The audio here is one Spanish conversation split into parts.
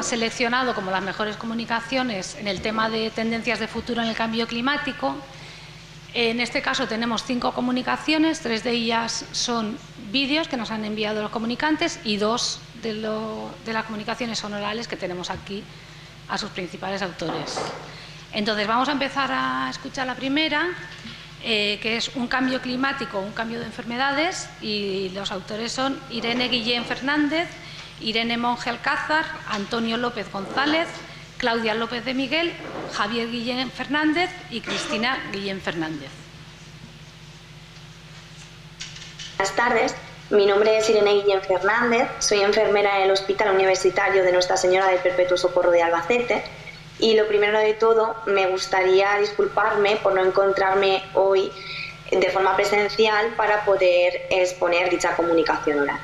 seleccionado como las mejores comunicaciones en el tema de tendencias de futuro en el cambio climático. En este caso tenemos 5 comunicaciones, 3 de ellas son vídeos que nos han enviado los comunicantes y 2 de las comunicaciones son orales que tenemos aquí a sus principales autores. Entonces vamos a empezar a escuchar la primera, que es un cambio climático, un cambio de enfermedades, y los autores son Irene Guillén Fernández, Irene Monge Alcázar, Antonio López González, Claudia López de Miguel, Javier Guillén Fernández y Cristina Guillén Fernández. Buenas tardes, mi nombre es Irene Guillén Fernández, soy enfermera en el Hospital Universitario de Nuestra Señora del Perpetuo Socorro de Albacete y lo primero de todo me gustaría disculparme por no encontrarme hoy de forma presencial para poder exponer dicha comunicación oral.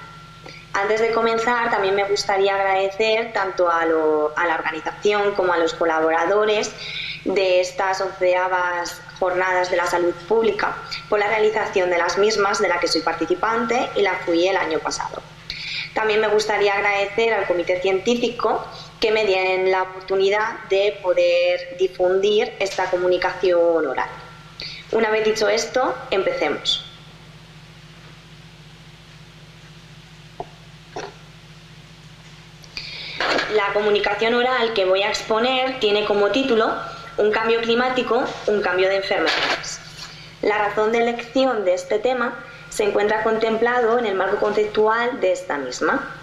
Antes de comenzar, también me gustaría agradecer tanto a la organización como a los colaboradores de estas 11ª Jornadas de la Salud Pública por la realización de las mismas, de la que soy participante y la fui el año pasado. También me gustaría agradecer al Comité Científico que me den la oportunidad de poder difundir esta comunicación oral. Una vez dicho esto, empecemos. La comunicación oral que voy a exponer tiene como título Un cambio climático, un cambio de enfermedades. La razón de elección de este tema se encuentra contemplado en el marco conceptual de esta misma.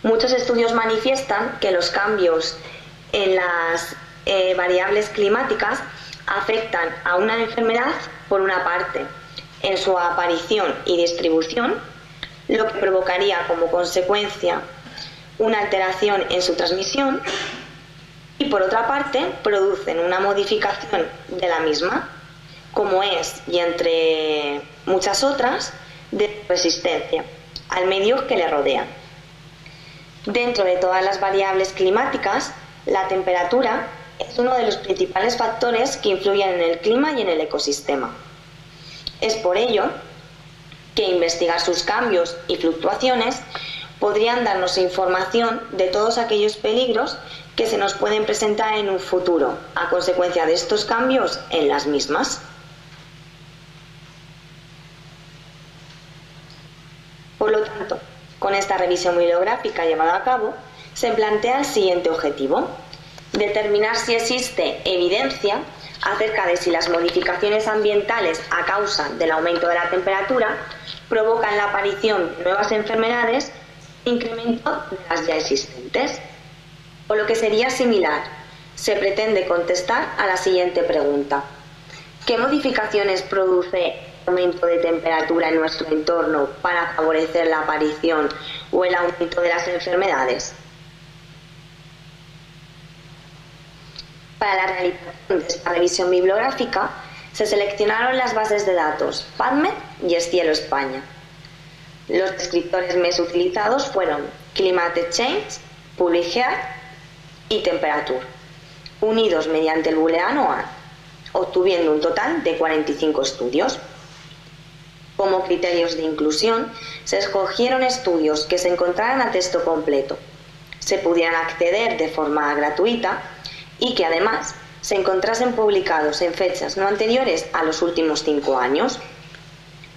Muchos estudios manifiestan que los cambios en las variables climáticas afectan a una enfermedad, por una parte, en su aparición y distribución, lo que provocaría como consecuencia una alteración en su transmisión, y por otra parte producen una modificación de la misma, como es, y entre muchas otras, de resistencia al medio que le rodea. Dentro de todas las variables climáticas, la temperatura es uno de los principales factores que influyen en el clima y en el ecosistema. Es por ello que investigar sus cambios y fluctuaciones podrían darnos información de todos aquellos peligros que se nos pueden presentar en un futuro a consecuencia de estos cambios en las mismas. Por lo tanto, con esta revisión bibliográfica llevada a cabo, se plantea el siguiente objetivo: determinar si existe evidencia acerca de si las modificaciones ambientales a causa del aumento de la temperatura provocan la aparición de nuevas enfermedades e incremento de las ya existentes. O lo que sería similar, se pretende contestar a la siguiente pregunta: ¿qué modificaciones produce el aumento de temperatura en nuestro entorno para favorecer la aparición o el aumento de las enfermedades? Para la realización de esta revisión bibliográfica se seleccionaron las bases de datos PubMed y Scielo España. Los descriptores MES utilizados fueron Climate Change, Public Health y Temperature, unidos mediante el booleano AND, obtuviendo un total de 45 estudios. Como criterios de inclusión, se escogieron estudios que se encontraran a texto completo, se pudieran acceder de forma gratuita y que además se encontrasen publicados en fechas no anteriores a los últimos 5 años.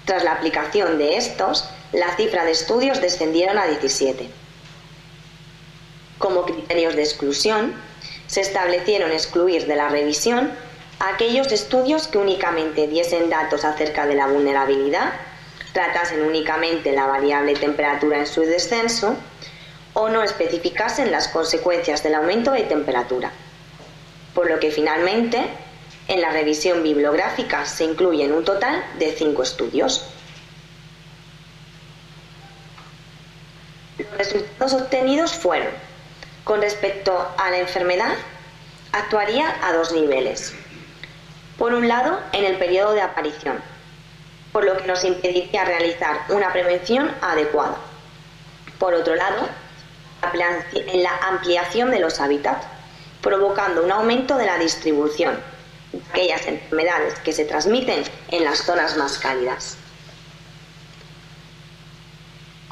Tras la aplicación de estos, la cifra de estudios descendieron a 17. Como criterios de exclusión, se establecieron excluir de la revisión aquellos estudios que únicamente diesen datos acerca de la vulnerabilidad, tratasen únicamente la variable temperatura en su descenso o no especificasen las consecuencias del aumento de temperatura. Por lo que finalmente, en la revisión bibliográfica se incluyen un total de 5 estudios. Los resultados obtenidos fueron: con respecto a la enfermedad, actuaría a 2 niveles. Por un lado, en el periodo de aparición, por lo que nos impediría realizar una prevención adecuada. Por otro lado, en la ampliación de los hábitats, provocando un aumento de la distribución de aquellas enfermedades que se transmiten en las zonas más cálidas.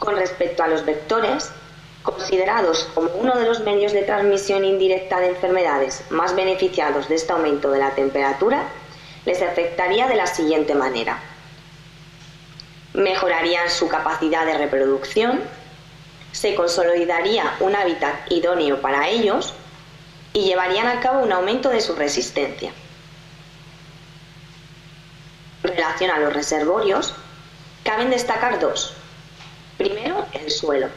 Con respecto a los vectores, considerados como uno de los medios de transmisión indirecta de enfermedades más beneficiados de este aumento de la temperatura, les afectaría de la siguiente manera. Mejorarían su capacidad de reproducción, se consolidaría un hábitat idóneo para ellos y llevarían a cabo un aumento de su resistencia. En relación a los reservorios, caben destacar dos. Primero, el suelo,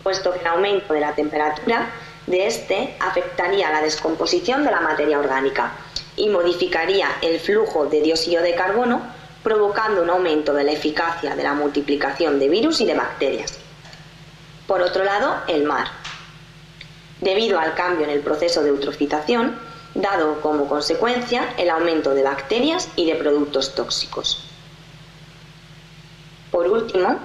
puesto que el aumento de la temperatura de este afectaría la descomposición de la materia orgánica y modificaría el flujo de dióxido de carbono, provocando un aumento de la eficacia de la multiplicación de virus y de bacterias. Por otro lado, el mar. Debido al cambio en el proceso de eutrofización, dado como consecuencia el aumento de bacterias y de productos tóxicos. Por último,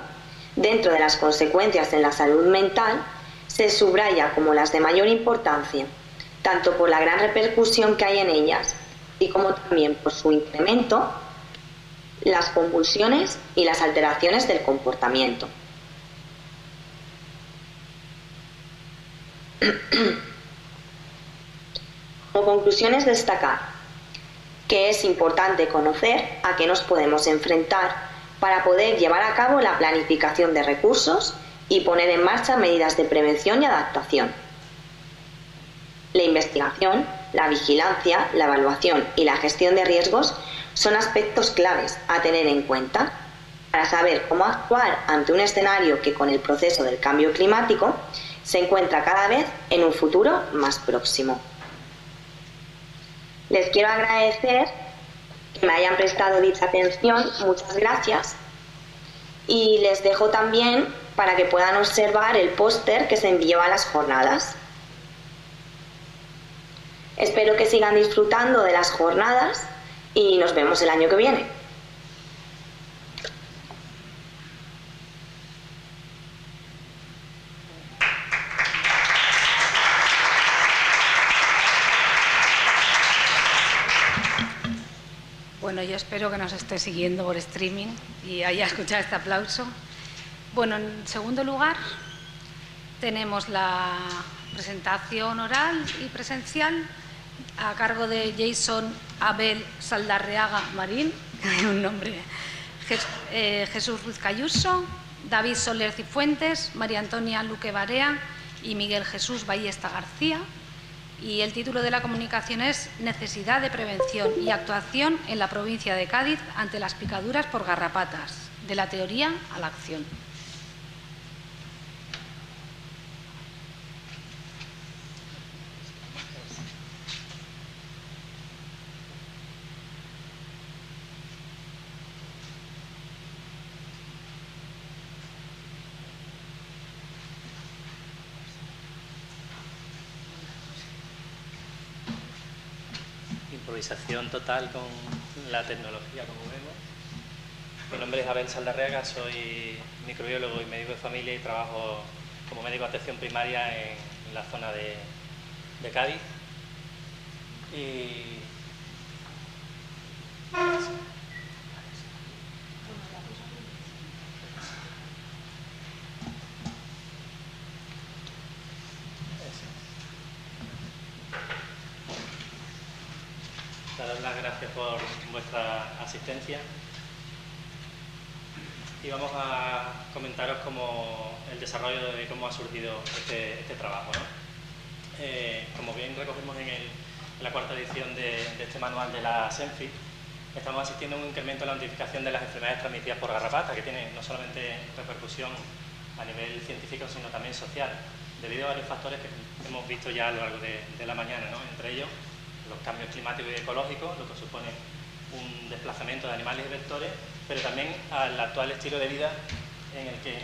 dentro de las consecuencias en la salud mental, se subraya como las de mayor importancia, tanto por la gran repercusión que hay en ellas, y como también por su incremento, las convulsiones y las alteraciones del comportamiento. Como conclusiones, destacar que es importante conocer a qué nos podemos enfrentar para poder llevar a cabo la planificación de recursos y poner en marcha medidas de prevención y adaptación. La investigación, la vigilancia, la evaluación y la gestión de riesgos son aspectos claves a tener en cuenta para saber cómo actuar ante un escenario que con el proceso del cambio climático se encuentra cada vez en un futuro más próximo. Les quiero agradecer que me hayan prestado dicha atención, muchas gracias, y les dejo también para que puedan observar el póster que se envió a las jornadas. Espero que sigan disfrutando de las jornadas y nos vemos el año que viene. Bueno, yo espero que nos esté siguiendo por streaming y haya escuchado este aplauso. Bueno, en segundo lugar, tenemos la presentación oral y presencial a cargo de Jason Abel Saldarriaga Marín, un nombre, Jesús Ruiz Cayuso, David Soler Cifuentes, María Antonia Luque Barea y Miguel Jesús Ballesta García. Y el título de la comunicación es Necesidad de prevención y actuación en la provincia de Cádiz ante las picaduras por garrapatas, de la teoría a la acción. Improvisación total con la tecnología, como vemos. Mi nombre es Abel Saldarriaga, soy microbiólogo y médico de familia y trabajo como médico de atención primaria en la zona de Cádiz. Y daros las gracias por vuestra asistencia y vamos a comentaros cómo el desarrollo de cómo ha surgido este trabajo, ¿no? Como bien recogimos en la cuarta edición de este manual de la SENFI, estamos asistiendo a un incremento en la notificación de las enfermedades transmitidas por garrapata, que tiene no solamente repercusión a nivel científico, sino también social, debido a varios factores que hemos visto ya a lo largo de la mañana, ¿no? Entre ellos, los cambios climáticos y ecológicos, lo que supone un desplazamiento de animales y vectores, pero también al actual estilo de vida en el que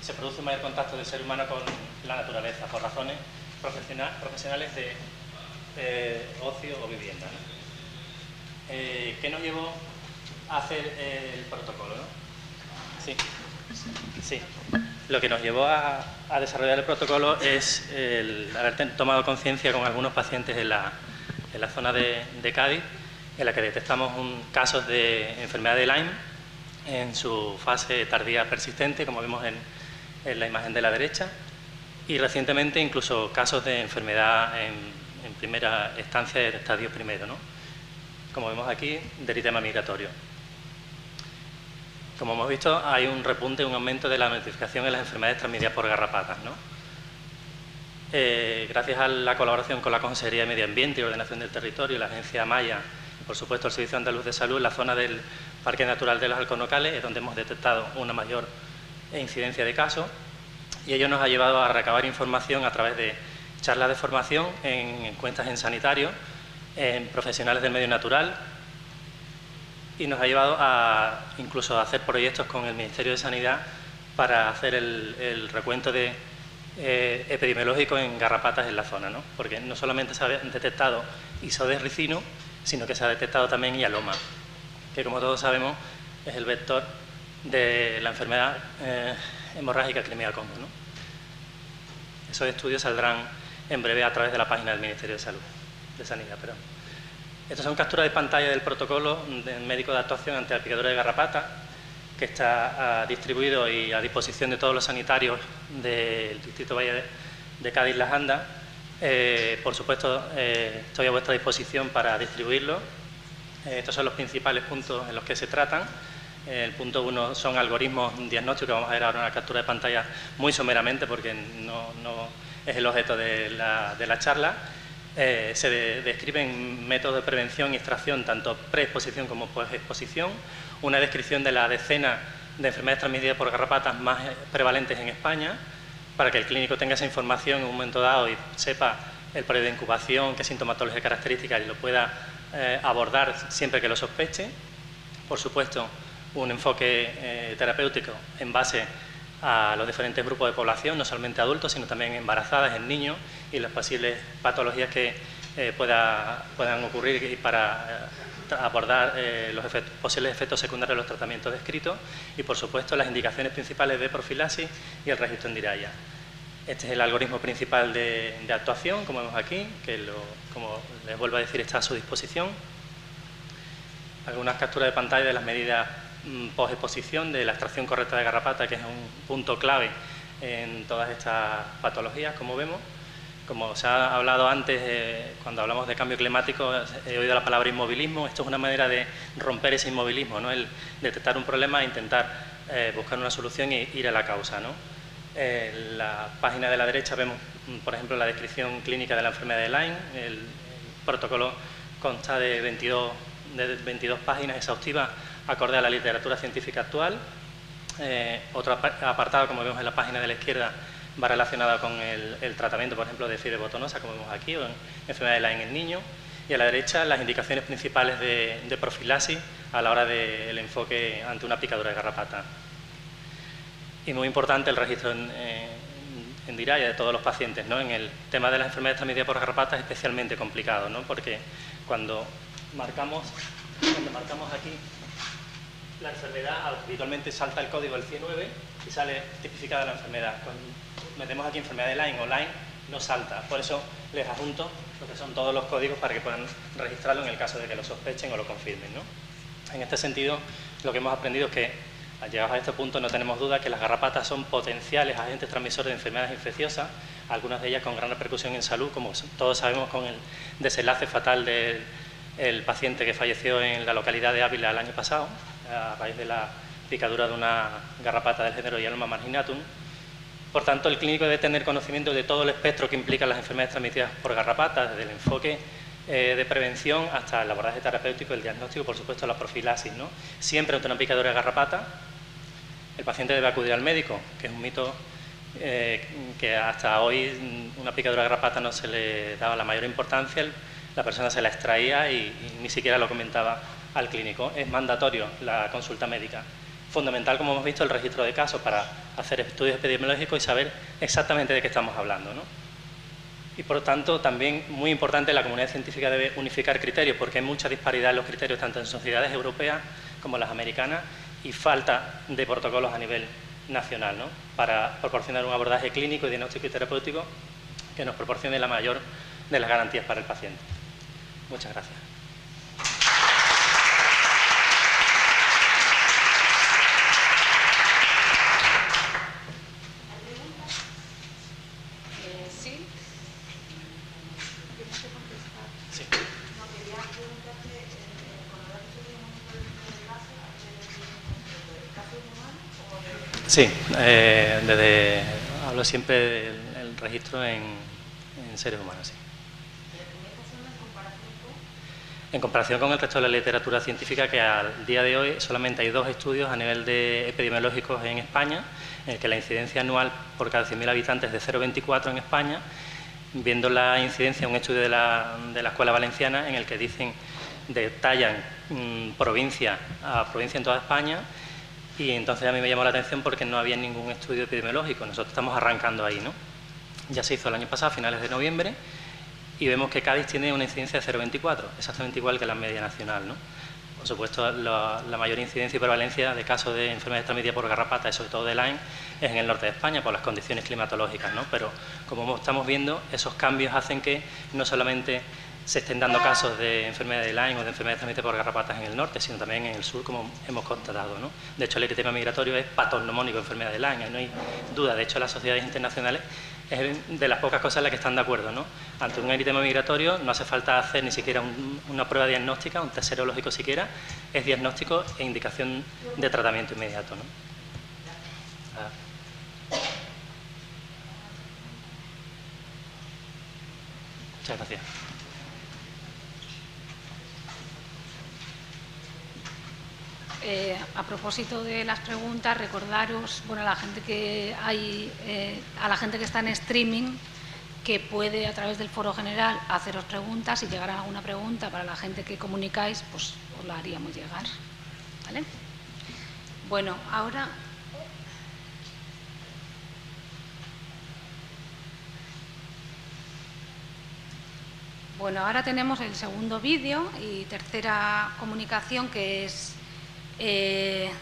se produce un mayor contacto del ser humano con la naturaleza por razones profesionales de ocio o vivienda, ¿no? ¿Qué nos llevó a hacer el protocolo, ¿no? Sí. Lo que nos llevó a desarrollar el protocolo es el haber tomado conciencia con algunos pacientes en la zona de Cádiz, en la que detectamos casos de enfermedad de Lyme en su fase tardía persistente, como vemos en la imagen de la derecha, y recientemente incluso casos de enfermedad en primera instancia, en estadio primero, ¿no? Como vemos aquí, de eritema migratorio. Como hemos visto, hay un repunte, un aumento de la notificación en las enfermedades transmitidas por garrapatas, ¿no? Gracias a la colaboración con la Consejería de Medio Ambiente y Ordenación del Territorio, la Agencia Maya y, por supuesto, el Servicio Andaluz de Salud, la zona del Parque Natural de los Alcornocales es donde hemos detectado una mayor incidencia de casos, y ello nos ha llevado a recabar información a través de charlas de formación en encuestas en sanitarios, en profesionales del medio natural, y nos ha llevado a incluso a hacer proyectos con el Ministerio de Sanidad para hacer el recuento de epidemiológico en garrapatas en la zona, ¿no? Porque no solamente se ha detectado Isodes ricino, sino que se ha detectado también Ialoma, que, como todos sabemos, es el vector de la enfermedad hemorrágica Crimea-Congo, ¿no? Esos estudios saldrán en breve a través de la página del Ministerio de Salud, de Sanidad, perdón. Estas son capturas de pantalla del protocolo del médico de actuación ante la picadura de garrapata, que está distribuido y a disposición de todos los sanitarios del Distrito Valle de Cádiz-Las Andas. Por supuesto, estoy a vuestra disposición para distribuirlo. Estos son los principales puntos en los que se tratan. El punto 1 son algoritmos diagnósticos, que vamos a ver ahora una captura de pantalla muy someramente porque no es el objeto de la charla. Se describen métodos de prevención y extracción, tanto preexposición como posexposición, una descripción de la decena de enfermedades transmitidas por garrapatas más prevalentes en España, para que el clínico tenga esa información en un momento dado y sepa el periodo de incubación, qué sintomatología característica, y lo pueda abordar siempre que lo sospeche. Por supuesto, un enfoque terapéutico en base a los diferentes grupos de población, no solamente adultos, sino también embarazadas, en niños, y las posibles patologías que puedan ocurrir, y para abordar los posibles efectos secundarios de los tratamientos descritos, y, por supuesto, las indicaciones principales de profilaxis y el registro en DIRAIA. Este es el algoritmo principal de actuación, como vemos aquí, que, como les vuelvo a decir, está a su disposición. Algunas capturas de pantalla de las medidas post-exposición de la extracción correcta de garrapata, que es un punto clave en todas estas patologías, como vemos. Como se ha hablado antes, cuando hablamos de cambio climático, he oído la palabra inmovilismo. Esto es una manera de romper ese inmovilismo, ¿no? El detectar un problema e intentar buscar una solución e ir a la causa, ¿no? En la página de la derecha vemos, por ejemplo, la descripción clínica de la enfermedad de Lyme. El protocolo consta de 22 páginas exhaustivas acorde a la literatura científica actual. Otro apartado, como vemos en la página de la izquierda, va relacionado con el tratamiento, por ejemplo, de fiebre botonosa, como vemos aquí, o en enfermedad de Lyme en el niño. Y a la derecha, las indicaciones principales de profilaxis a la hora del enfoque ante una picadura de garrapata. Y muy importante el registro en DIRAIA de todos los pacientes, ¿no? En el tema de las enfermedades transmitidas por garrapata es especialmente complicado, ¿no? Porque cuando marcamos aquí la enfermedad, habitualmente salta el código del CIE9 y sale tipificada la enfermedad. Cuando metemos aquí enfermedad de Lyme o Lyme, no salta. Por eso les adjunto lo que son todos los códigos para que puedan registrarlo en el caso de que lo sospechen o lo confirmen, ¿no? En este sentido, lo que hemos aprendido es que, al llegar a este punto, no tenemos duda que las garrapatas son potenciales agentes transmisores de enfermedades infecciosas, algunas de ellas con gran repercusión en salud, como todos sabemos con el desenlace fatal del paciente que falleció en la localidad de Ávila el año pasado, a raíz de la picadura de una garrapata del género Ialoma marginatum. Por tanto, el clínico debe tener conocimiento de todo el espectro que implican las enfermedades transmitidas por garrapatas, desde el enfoque de prevención hasta el abordaje terapéutico, el diagnóstico, por supuesto, la profilaxis, ¿no? Siempre ante una picadura de garrapata, el paciente debe acudir al médico, que es un mito que hasta hoy una picadura de garrapata no se le daba la mayor importancia, la persona se la extraía y ni siquiera lo comentaba al clínico. Es mandatorio la consulta médica. Fundamental, como hemos visto, el registro de casos para hacer estudios epidemiológicos y saber exactamente de qué estamos hablando, ¿no? Y, por tanto, también muy importante, la comunidad científica debe unificar criterios, porque hay mucha disparidad en los criterios, tanto en sociedades europeas como las americanas, y falta de protocolos a nivel nacional, ¿no? Para proporcionar un abordaje clínico, diagnóstico y terapéutico que nos proporcione la mayor de las garantías para el paciente. Muchas gracias. Sí, hablo siempre del registro en seres humanos, sí. En comparación con el resto de la literatura científica, que al día de hoy solamente hay 2 estudios a nivel de epidemiológicos en España, en el que la incidencia anual por cada 100.000 habitantes es de 0,24 en España, viendo la incidencia, un estudio de la Escuela Valenciana, en el que detallan provincia a provincia en toda España, y entonces a mí me llamó la atención porque no había ningún estudio epidemiológico. Nosotros estamos arrancando ahí, ¿no? Ya se hizo el año pasado, a finales de noviembre, y vemos que Cádiz tiene una incidencia de 0,24, exactamente igual que la media nacional, ¿no? Por supuesto, la mayor incidencia y prevalencia de casos de enfermedades transmitidas por garrapata, y sobre todo de Lyme, es en el norte de España, por las condiciones climatológicas, ¿no? Pero, como estamos viendo, esos cambios hacen que no solamente se estén dando casos de enfermedad de Lyme o de enfermedades transmitidas por garrapatas en el norte, sino también en el sur, como hemos constatado, ¿no? De hecho, el eritema migratorio es patognomónico de enfermedad de Lyme, no hay duda. De hecho, las sociedades internacionales es de las pocas cosas en las que están de acuerdo, ¿no? Ante un eritema migratorio no hace falta hacer ni siquiera una prueba diagnóstica, un test serológico siquiera, es diagnóstico e indicación de tratamiento inmediato, ¿no? Muchas gracias. A propósito de las preguntas, recordaros, bueno, a la gente que está en streaming, que puede a través del foro general haceros preguntas. Si llegara alguna pregunta para la gente que comunicáis, pues os la haríamos llegar, ¿vale? Bueno, ahora tenemos el segundo vídeo y tercera comunicación, que es que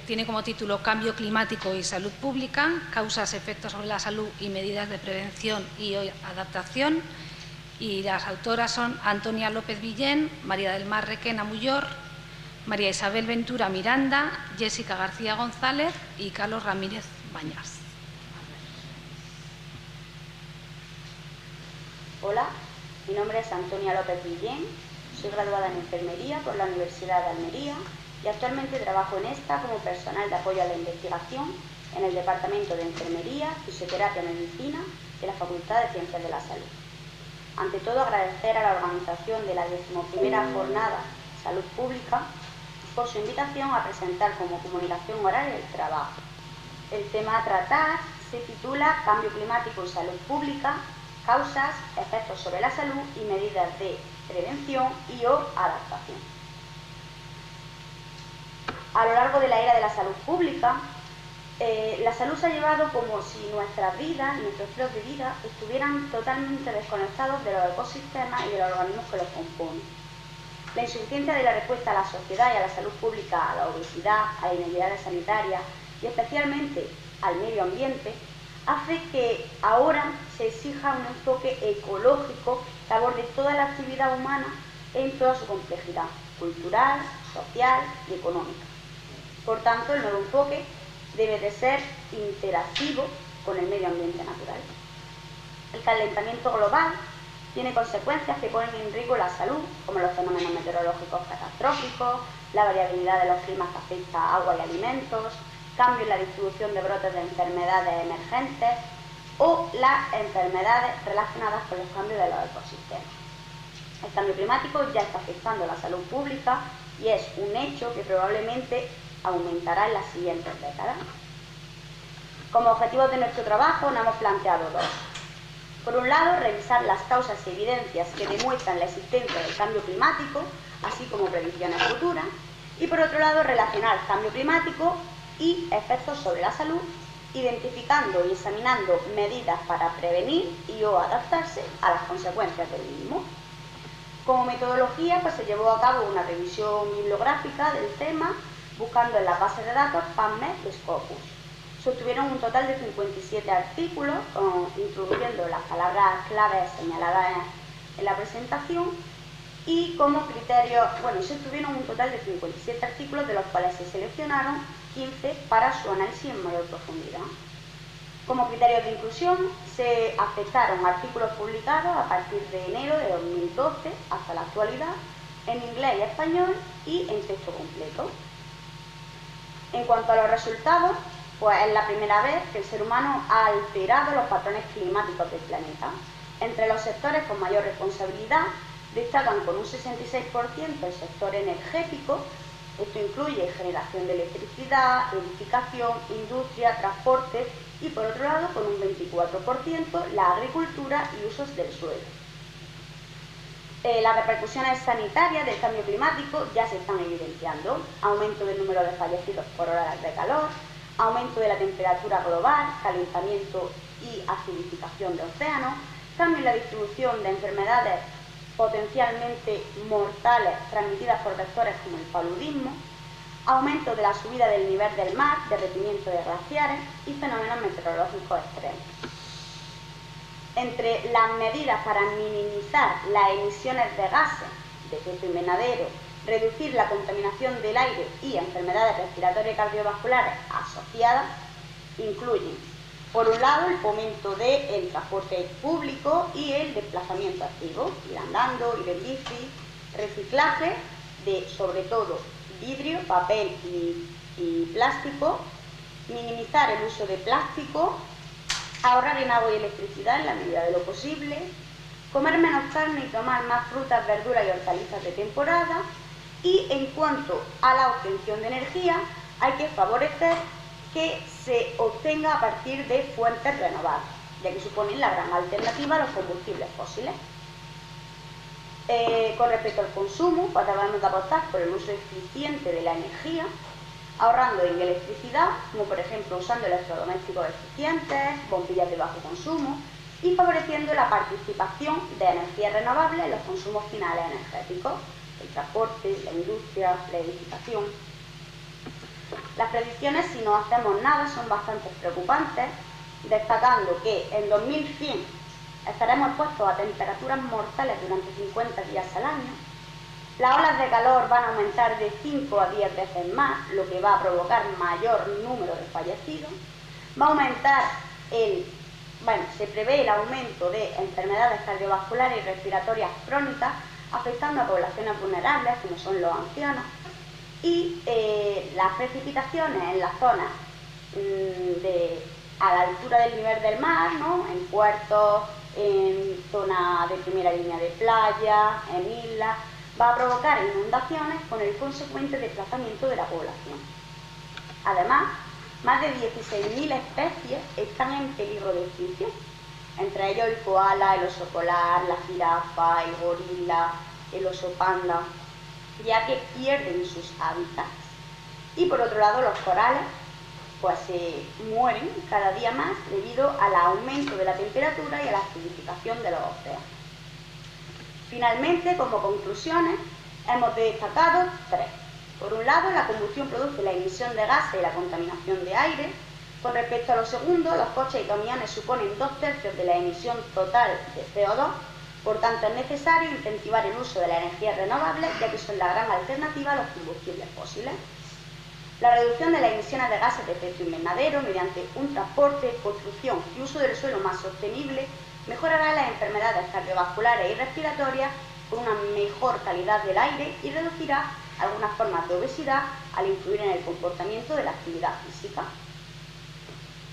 tiene como título Cambio climático y salud pública, causas, efectos sobre la salud y medidas de prevención y adaptación. Y las autoras son Antonia López Villén, María del Mar Requena Muyor, María Isabel Ventura Miranda, Jessica García González y Carlos Ramírez Bañas. Hola, mi nombre es Antonia López Villén, soy graduada en Enfermería por la Universidad de Almería y actualmente trabajo en esta como personal de apoyo a la investigación en el Departamento de Enfermería, Fisioterapia y Medicina de la Facultad de Ciencias de la Salud. Ante todo, agradecer a la organización de la 11ª Jornada Salud Pública por su invitación a presentar como comunicación oral el trabajo. El tema a tratar se titula Cambio climático y salud pública, causas, efectos sobre la salud y medidas de prevención y o adaptación. A lo largo de la era de la salud pública, la salud se ha llevado como si nuestras vidas y nuestros estilos de vida estuvieran totalmente desconectados de los ecosistemas y de los organismos que los componen. La insuficiencia de la respuesta a la sociedad y a la salud pública, a la obesidad, a las inequidades sanitarias y especialmente al medio ambiente, hace que ahora se exija un enfoque ecológico que aborde toda la actividad humana en toda su complejidad cultural, social y económica. Por tanto, el nuevo enfoque debe de ser interactivo con el medio ambiente natural. El calentamiento global tiene consecuencias que ponen en riesgo la salud, como los fenómenos meteorológicos catastróficos, la variabilidad de los climas que afecta a agua y alimentos, cambios en la distribución de brotes de enfermedades emergentes o las enfermedades relacionadas con los cambios de los ecosistemas. El cambio climático ya está afectando a la salud pública y es un hecho que probablemente aumentará en las siguientes décadas. Como objetivos de nuestro trabajo nos hemos planteado 2. Por un lado, revisar las causas y evidencias que demuestran la existencia del cambio climático, así como predicciones futuras, y por otro lado, relacionar cambio climático y efectos sobre la salud, identificando y examinando medidas para prevenir y o adaptarse a las consecuencias del mismo. Como metodología, se llevó a cabo una revisión bibliográfica del tema, buscando en las bases de datos PubMed y Scopus. Se obtuvieron un total de 57 artículos, incluyendo las palabras claves señaladas en la presentación, y como criterio, se obtuvieron un total de 57 artículos, de los cuales se seleccionaron 15 para su análisis en mayor profundidad. Como criterios de inclusión, se aceptaron artículos publicados a partir de enero de 2012 hasta la actualidad, en inglés y español y en texto completo. En cuanto a los resultados, Pues es la primera vez que el ser humano ha alterado los patrones climáticos del planeta. Entre los sectores con mayor responsabilidad destacan con un 66% el sector energético. Esto incluye generación de electricidad, edificación, industria, transporte y, por otro lado, con un 24% la agricultura y usos del suelo. Las repercusiones sanitarias del cambio climático ya se están evidenciando. Aumento del número de fallecidos por horas de calor, aumento de la temperatura global, calentamiento y acidificación de océanos, cambio en la distribución de enfermedades potencialmente mortales transmitidas por vectores como el paludismo, aumento de la subida del nivel del mar, derretimiento de glaciares y fenómenos meteorológicos extremos. Entre las medidas para minimizar las emisiones de gases de efecto invernadero, reducir la contaminación del aire y enfermedades respiratorias y cardiovasculares asociadas, incluyen, por un lado, el fomento del transporte público y el desplazamiento activo, ir andando, ir en bici, reciclaje de, sobre todo, vidrio, papel y plástico, minimizar el uso de plástico, ahorrar en agua y electricidad en la medida de lo posible, comer menos carne y tomar más frutas, verduras y hortalizas de temporada. Y en cuanto a la obtención de energía, hay que favorecer que se obtenga a partir de fuentes renovables, ya que suponen la gran alternativa a los combustibles fósiles. Con respecto al consumo, pues debemos de apostar por el uso eficiente de la energía, ahorrando en electricidad, como por ejemplo usando electrodomésticos eficientes, bombillas de bajo consumo, y favoreciendo la participación de energías renovables en los consumos finales energéticos, el transporte, la industria, la edificación. Las predicciones, si no hacemos nada, son bastante preocupantes, destacando que en 2100 estaremos expuestos a temperaturas mortales durante 50 días al año. Las olas de calor van a aumentar de 5 a 10 veces más, lo que va a provocar mayor número de fallecidos. Va a aumentar se prevé el aumento de enfermedades cardiovasculares y respiratorias crónicas, afectando a poblaciones vulnerables, como son los ancianos. Y las precipitaciones en las zonas a la altura del nivel del mar, ¿no?, en puertos, en zonas de primera línea de playa, en islas, va a provocar inundaciones con el consecuente desplazamiento de la población. Además, más de 16.000 especies están en peligro de extinción, entre ellos el koala, el oso polar, la jirafa, el gorila, el oso panda, ya que pierden sus hábitats. Y por otro lado, los corales pues se mueren cada día más debido al aumento de la temperatura y a la acidificación de los océanos. Finalmente, como conclusiones, hemos destacado tres. Por un lado, la combustión produce la emisión de gases y la contaminación de aire. Con respecto a lo segundo, los coches y camiones suponen 2/3 de la emisión total de CO2. Por tanto, es necesario incentivar el uso de las energías renovables, ya que son la gran alternativa a los combustibles fósiles. La reducción de las emisiones de gases de efecto invernadero mediante un transporte, construcción y uso del suelo más sostenible mejorará las enfermedades cardiovasculares y respiratorias con una mejor calidad del aire y reducirá algunas formas de obesidad al influir en el comportamiento de la actividad física.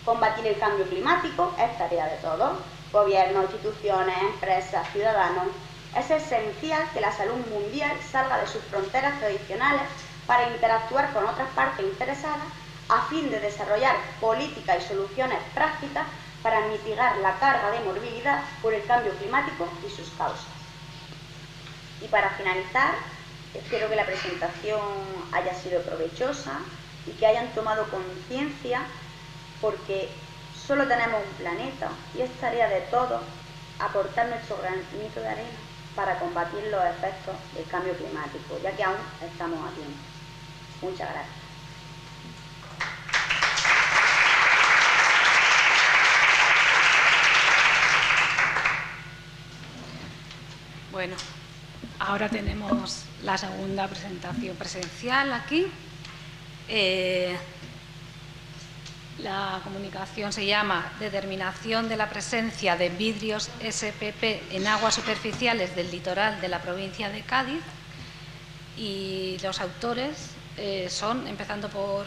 Combatir el cambio climático es tarea de todos, gobiernos, instituciones, empresas, ciudadanos. Es esencial que la salud mundial salga de sus fronteras tradicionales para interactuar con otras partes interesadas a fin de desarrollar políticas y soluciones prácticas para mitigar la carga de morbilidad por el cambio climático y sus causas. Y para finalizar, espero que la presentación haya sido provechosa y que hayan tomado conciencia, porque solo tenemos un planeta y es tarea de todos aportar nuestro granito de arena para combatir los efectos del cambio climático, ya que aún estamos a tiempo. Muchas gracias. Bueno, ahora tenemos la segunda presentación presencial aquí. La comunicación se llama Determinación de la presencia de vidrios SPP en aguas superficiales del litoral de la provincia de Cádiz, y los autores son, empezando por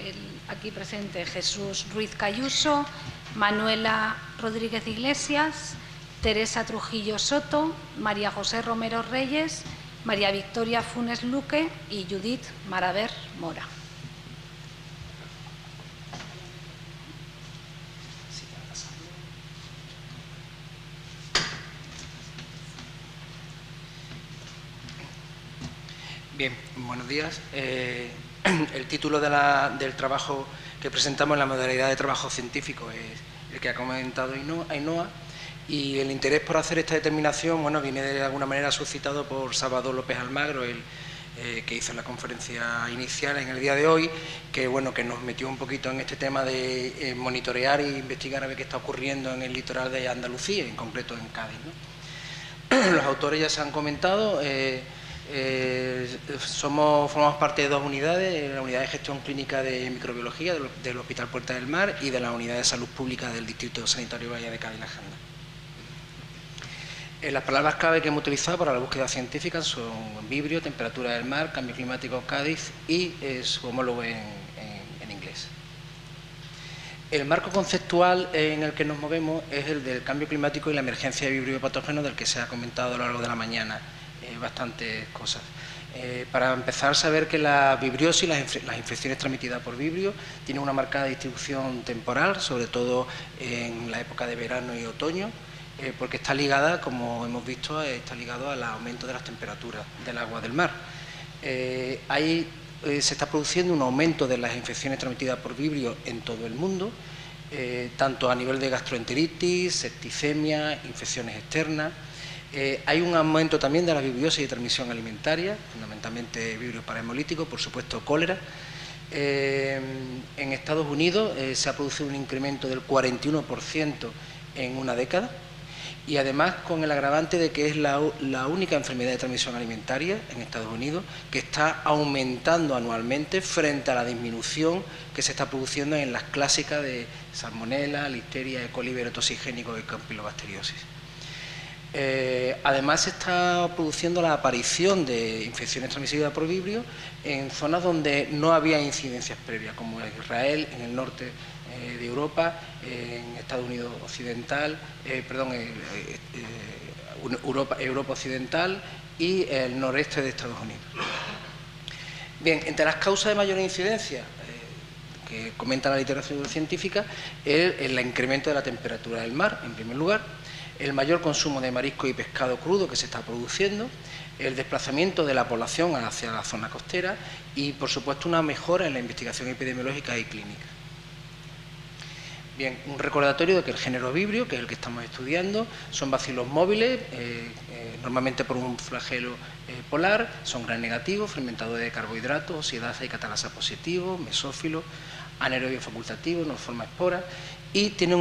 el aquí presente Jesús Ruiz Cayuso, Manuela Rodríguez Iglesias, Teresa Trujillo Soto, María José Romero Reyes, María Victoria Funes Luque y Judith Maraver Mora. Bien, buenos días. El título del trabajo que presentamos en la modalidad de trabajo científico es el que ha comentado Ainhoa, y el interés por hacer esta determinación, bueno, viene de alguna manera suscitado por Salvador López Almagro, que hizo la conferencia inicial en el día de hoy, que bueno, que nos metió un poquito en este tema de monitorear e investigar a ver qué está ocurriendo en el litoral de Andalucía, en concreto en Cádiz, ¿no? Los autores ya se han comentado. Formamos parte de dos unidades, la unidad de gestión clínica de microbiología del Hospital Puerta del Mar y de la unidad de salud pública del Distrito Sanitario Valle de Cádiz-La Janda. Las palabras clave que hemos utilizado para la búsqueda científica son vibrio, temperatura del mar, cambio climático Cádiz y su homólogo en inglés. El marco conceptual en el que nos movemos es el del cambio climático y la emergencia de vibrio patógeno, del que se ha comentado a lo largo de la mañana bastantes cosas. Para empezar, saber que la vibriosis, las infecciones transmitidas por vibrio, tienen una marcada distribución temporal, sobre todo en la época de verano y otoño, porque está ligada, como hemos visto, está ligado al aumento de las temperaturas del agua del mar. Ahí se está produciendo un aumento de las infecciones transmitidas por vibrio en todo el mundo, tanto a nivel de gastroenteritis, septicemia, infecciones externas. Hay un aumento también de la vibriosis y transmisión alimentaria, fundamentalmente vibrio parahemolítico, por supuesto cólera. En Estados Unidos se ha producido un incremento del 41% en una década, y además con el agravante de que es la única enfermedad de transmisión alimentaria en Estados Unidos que está aumentando anualmente frente a la disminución que se está produciendo en las clásicas de Salmonella, Listeria, E. coli, toxigénico y Campylobacteriosis. Además se está produciendo la aparición de infecciones transmitidas por vibrio en zonas donde no había incidencias previas, como en Israel, en el norte de Europa, en Estados Unidos Occidental, Europa Occidental y el noreste de Estados Unidos. Bien, entre las causas de mayor incidencia que comenta la literatura científica es el incremento de la temperatura del mar, en primer lugar, el mayor consumo de marisco y pescado crudo que se está produciendo, el desplazamiento de la población hacia la zona costera y, por supuesto, una mejora en la investigación epidemiológica y clínica. Bien, un recordatorio de que el género vibrio, que es el que estamos estudiando, son bacilos móviles, normalmente por un flagelo polar, son gram negativos, fermentadores de carbohidratos, oxidasa y catalasa positivos, mesófilos, anaerobio facultativo, no forma espora, y tienen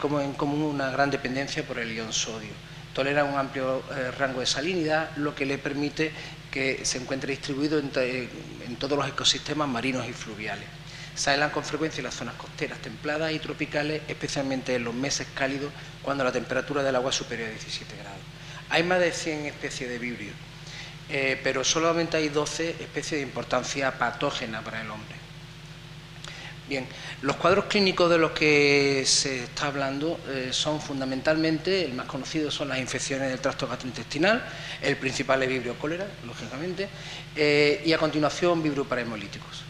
como en común una gran dependencia por el ion sodio. Toleran un amplio rango de salinidad, lo que le permite que se encuentre distribuido en todos los ecosistemas marinos y fluviales. Se aislan con frecuencia en las zonas costeras templadas y tropicales, especialmente en los meses cálidos, cuando la temperatura del agua es superior a 17 grados. Hay más de 100 especies de vibrio, pero solamente hay 12 especies de importancia patógena para el hombre. Bien, los cuadros clínicos de los que se está hablando son fundamentalmente, el más conocido son las infecciones del tracto gastrointestinal, el principal es vibrio cólera, lógicamente, y a continuación vibrio parahemolíticos.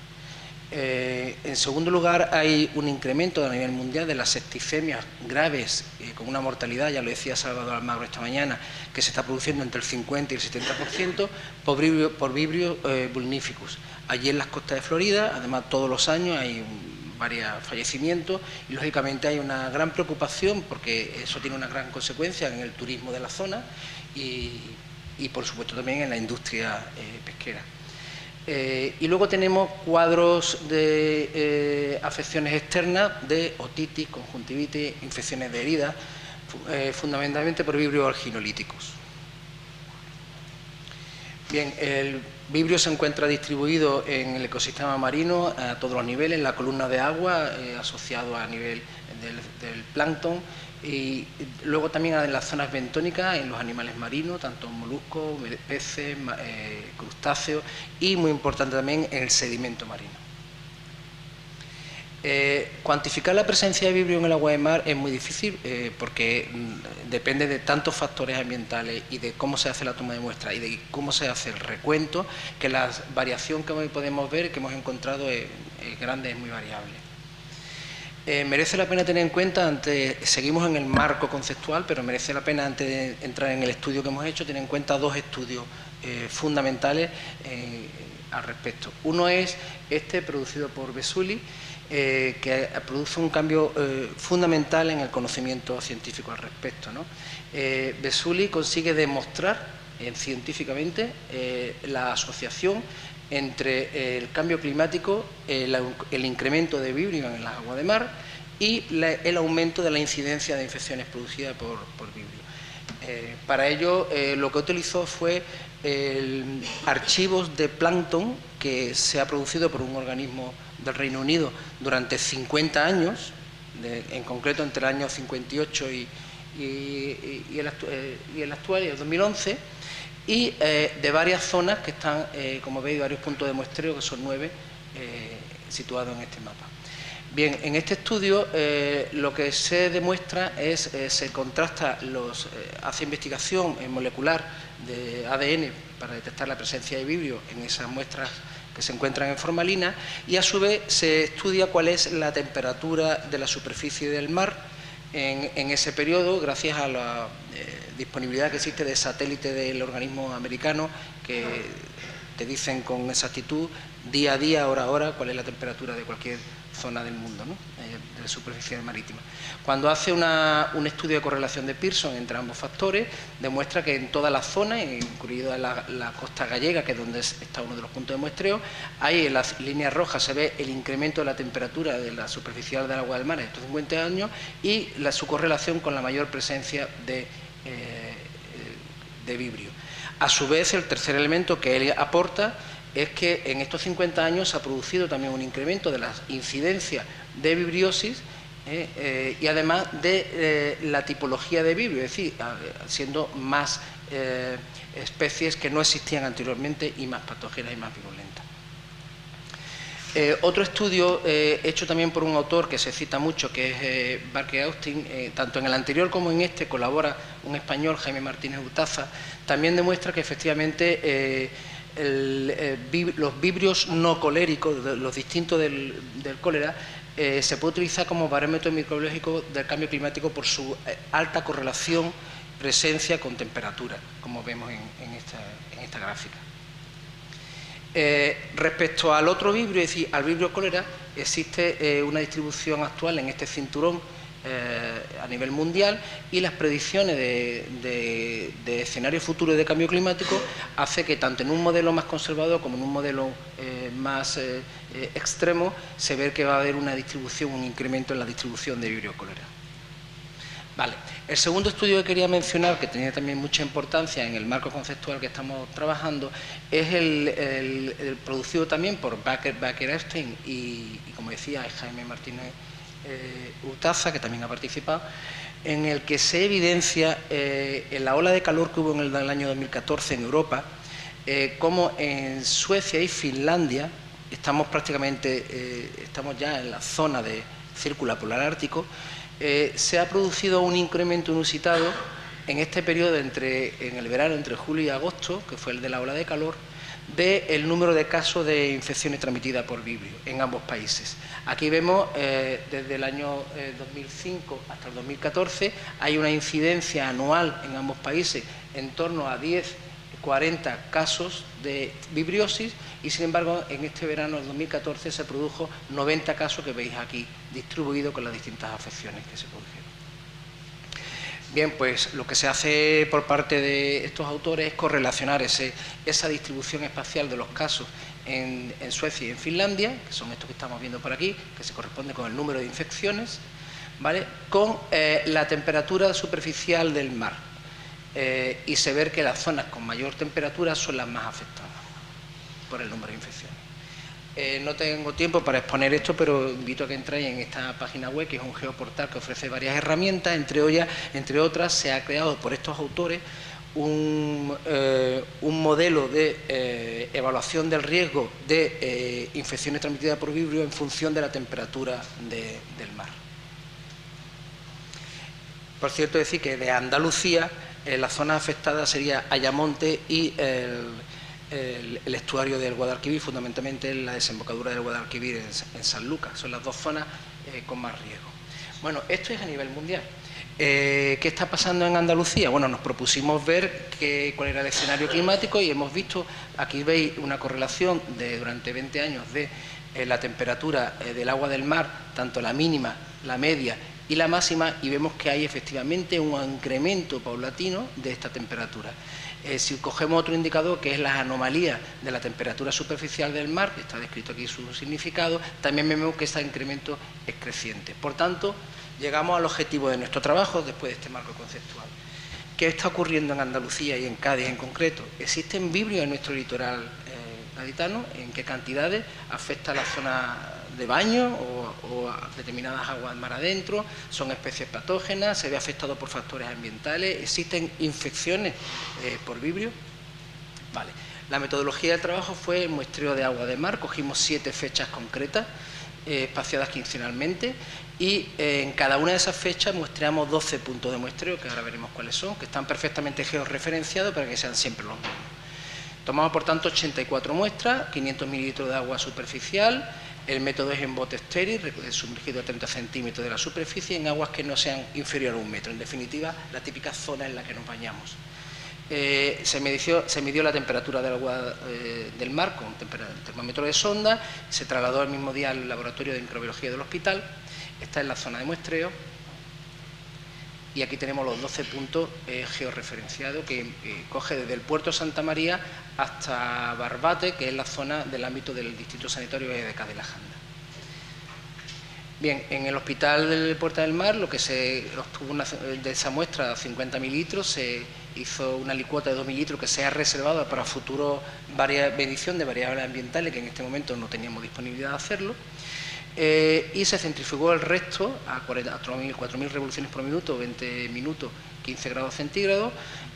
En segundo lugar, hay un incremento a nivel mundial de las septicemias graves, con una mortalidad, ya lo decía Salvador Almagro esta mañana, que se está produciendo entre el 50 y el 70% por vibrio vulnificus. Allí en las costas de Florida, además todos los años hay varios fallecimientos y lógicamente hay una gran preocupación porque eso tiene una gran consecuencia en el turismo de la zona y por supuesto también en la industria pesquera. Y luego tenemos cuadros de afecciones externas de otitis, conjuntivitis, infecciones de heridas, fundamentalmente por vibrio alginolíticos. Bien, el vibrio se encuentra distribuido en el ecosistema marino a todos los niveles, en la columna de agua, asociado a nivel del plancton, y luego también en las zonas bentónicas, en los animales marinos, tanto moluscos, peces, crustáceos, y muy importante también en el sedimento marino. Cuantificar la presencia de vibrio en el agua de mar es muy difícil porque depende de tantos factores ambientales y de cómo se hace la toma de muestra y de cómo se hace el recuento, que la variación que hoy podemos ver, que hemos encontrado, es grande, es muy variable. Merece la pena tener en cuenta, seguimos en el marco conceptual, pero merece la pena, antes de entrar en el estudio que hemos hecho, tener en cuenta dos estudios fundamentales al respecto. Uno es este, producido por Vesuli, que produce un cambio fundamental en el conocimiento científico al respecto, ¿no? Vesuli consigue demostrar científicamente la asociación entre el cambio climático, el incremento de vibrio en las aguas de mar y el aumento de la incidencia de infecciones producidas por vibrio. Para ello, lo que utilizó fue archivos de plancton que se ha producido por un organismo del Reino Unido durante 50 años, en concreto entre el año 58 y el actual, y el 2011, y de varias zonas que están, como veis, varios puntos de muestreo, que son 9, situados en este mapa. Bien, en este estudio lo que se demuestra es, se contrasta, hace investigación molecular de ADN para detectar la presencia de vibrio en esas muestras que se encuentran en formalina, y a su vez se estudia cuál es la temperatura de la superficie del mar en ese periodo, gracias a la disponibilidad que existe de satélite del organismo americano, que te dicen con exactitud, día a día, hora a hora, cuál es la temperatura de cualquier zona del mundo, ¿no? De la superficie marítima. Cuando hace un estudio de correlación de Pearson entre ambos factores, demuestra que en todas las zonas, incluida la costa gallega, que es donde está uno de los puntos de muestreo, ahí en las líneas rojas se ve el incremento de la temperatura de la superficial del agua del mar en estos 50 años y su correlación con la mayor presencia de vibrio. A su vez, el tercer elemento que él aporta es que en estos 50 años se ha producido también un incremento de la incidencia de vibriosis y además de la tipología de vibrio, es decir, siendo más especies que no existían anteriormente y más patógenas y más virulentas. Otro estudio hecho también por un autor que se cita mucho, que es Barker Austin, tanto en el anterior como en este colabora un español, Jaime Martínez Utaza, también demuestra que efectivamente los vibrios no coléricos, los distintos del cólera, se puede utilizar como parámetro microbiológico del cambio climático por su alta correlación, presencia con temperatura, como vemos en esta gráfica. Respecto al otro vibrio, es decir, al vibrio cólera, existe una distribución actual en este cinturón a nivel mundial, y las predicciones de escenarios futuros de cambio climático hace que tanto en un modelo más conservador como en un modelo más extremo se ve que va a haber una distribución, un incremento en la distribución de vibrio cólera. Vale. El segundo estudio que quería mencionar, que tenía también mucha importancia en el marco conceptual que estamos trabajando, es el producido también por Barker Austin y, como decía, Jaime Martínez Utaza, que también ha participado, en el que se evidencia en la ola de calor que hubo en el año 2014 en Europa, como en Suecia y Finlandia, estamos ya en la zona de círculo polar ártico, se ha producido un incremento inusitado en este periodo en el verano, entre julio y agosto, que fue el de la ola de calor, del número de casos de infecciones transmitidas por vibrio en ambos países. Aquí vemos desde el año 2005 hasta el 2014 hay una incidencia anual en ambos países en torno a 10-40 casos de vibriosis, y sin embargo en este verano del 2014 se produjo 90 casos que veis aquí distribuidos con las distintas afecciones que se produjeron. Bien, pues lo que se hace por parte de estos autores es correlacionar esa distribución espacial de los casos en Suecia y en Finlandia, que son estos que estamos viendo por aquí, que se corresponde con el número de infecciones, ¿vale?, con la temperatura superficial del mar. Y se ve que las zonas con mayor temperatura son las más afectadas por el número de infecciones. No tengo tiempo para exponer esto, pero invito a que entréis en esta página web, que es un geoportal que ofrece varias herramientas. Entre otras, se ha creado por estos autores un modelo de evaluación del riesgo de infecciones transmitidas por vibrio en función de la temperatura del mar. Por cierto, decir que de Andalucía la zona afectada sería Ayamonte y el estuario del Guadalquivir, fundamentalmente la desembocadura del Guadalquivir en Sanlúcar. Son las dos zonas con más riesgo. Bueno, esto es a nivel mundial. ¿Qué está pasando en Andalucía? Bueno, nos propusimos ver cuál era el escenario climático y hemos visto, aquí veis una correlación durante 20 años de la temperatura del agua del mar, tanto la mínima, la media y la máxima, y vemos que hay efectivamente un incremento paulatino de esta temperatura. Si cogemos otro indicador, que es la anomalía de la temperatura superficial del mar, que está descrito aquí su significado, también vemos que ese incremento es creciente. Por tanto, llegamos al objetivo de nuestro trabajo después de este marco conceptual. ¿Qué está ocurriendo en Andalucía y en Cádiz en concreto? ¿Existen vibrios en nuestro litoral gaditano? ¿En qué cantidades? ¿Afecta a la zona de baño o a determinadas aguas mar adentro? ¿Son especies patógenas? ¿Se ve afectado por factores ambientales? ¿Existen infecciones por vibrio? Vale. La metodología del trabajo fue el muestreo de agua de mar. Cogimos 7 fechas concretas, espaciadas quincenalmente, y en cada una de esas fechas muestreamos 12 puntos de muestreo, que ahora veremos cuáles son, que están perfectamente georreferenciados para que sean siempre los mismos. Tomamos, por tanto, 84 muestras, 500 mililitros de agua superficial. El método es en bote estéril, sumergido a 30 centímetros de la superficie, en aguas que no sean inferiores a 1 metro. En definitiva, la típica zona en la que nos bañamos. Se midió la temperatura del agua del mar con termómetro de sonda, se trasladó el mismo día al laboratorio de microbiología del hospital. Esta es la zona de muestreo y aquí tenemos los 12 puntos georreferenciados que coge desde el puerto de Santa María hasta Barbate, que es la zona del ámbito del distrito sanitario de Cádiz la Janda. Bien, en el hospital del Puerta del Mar, lo que se obtuvo de esa muestra, 50 mililitros, se hizo una licuota de 2 mililitros que se ha reservado para futuro medición de variables ambientales, que en este momento no teníamos disponibilidad de hacerlo. Y se centrifugó el resto a 4.000 revoluciones por minuto, 20 minutos, 15 grados centígrados.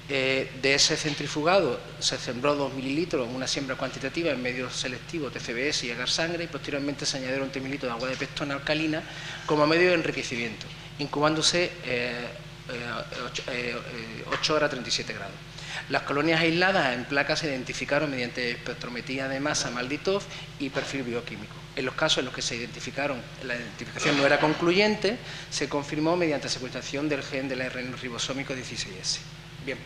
De ese centrifugado se sembró 2 mililitros, una siembra cuantitativa en medios selectivos, TCBS y agar sangre, y posteriormente se añadieron 3 mililitros de agua de pestona alcalina como medio de enriquecimiento, incubándose 8 horas a 37 grados. Las colonias aisladas en placas se identificaron mediante espectrometría de masa Malditov y perfil bioquímico. En los casos en los que se identificaron, la identificación no era concluyente, se confirmó mediante secuenciación del gen del ARN ribosómico 16S. Bien,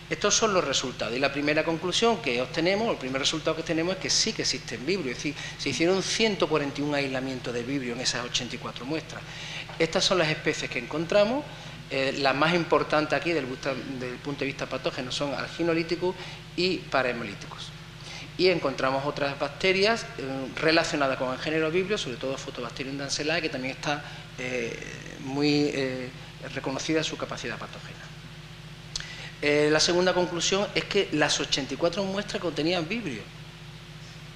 estos son los resultados. Y la primera conclusión que obtenemos, el primer resultado que tenemos es que sí que existen vibrios. Es decir, se hicieron 141 aislamientos de vibrio en esas 84 muestras. Estas son las especies que encontramos. Las más importantes aquí, desde el punto de vista patógeno, son alginolíticos y parahemolíticos. Y encontramos otras bacterias relacionadas con el género vibrio, sobre todo Photobacterium dancelae, que también está muy reconocida su capacidad patógena. La segunda conclusión es que las 84 muestras contenían vibrio.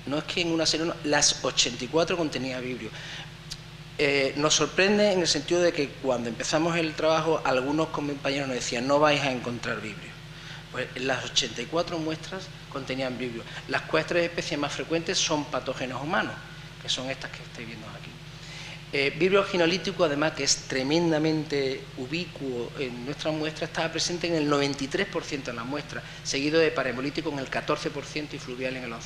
No es que en una serie, no, las 84 contenían vibrio. Nos sorprende en el sentido de que cuando empezamos el trabajo algunos compañeros nos decían no vais a encontrar vibrio. Pues las 84 muestras contenían vibrio. Las 4 especies más frecuentes son patógenos humanos, que son estas que estáis viendo aquí. Vibrio alginolítico, además, que es tremendamente ubicuo en nuestras muestras, estaba presente en el 93% de las muestras, seguido de parahemolítico en el 14% y fluvial en el 11%.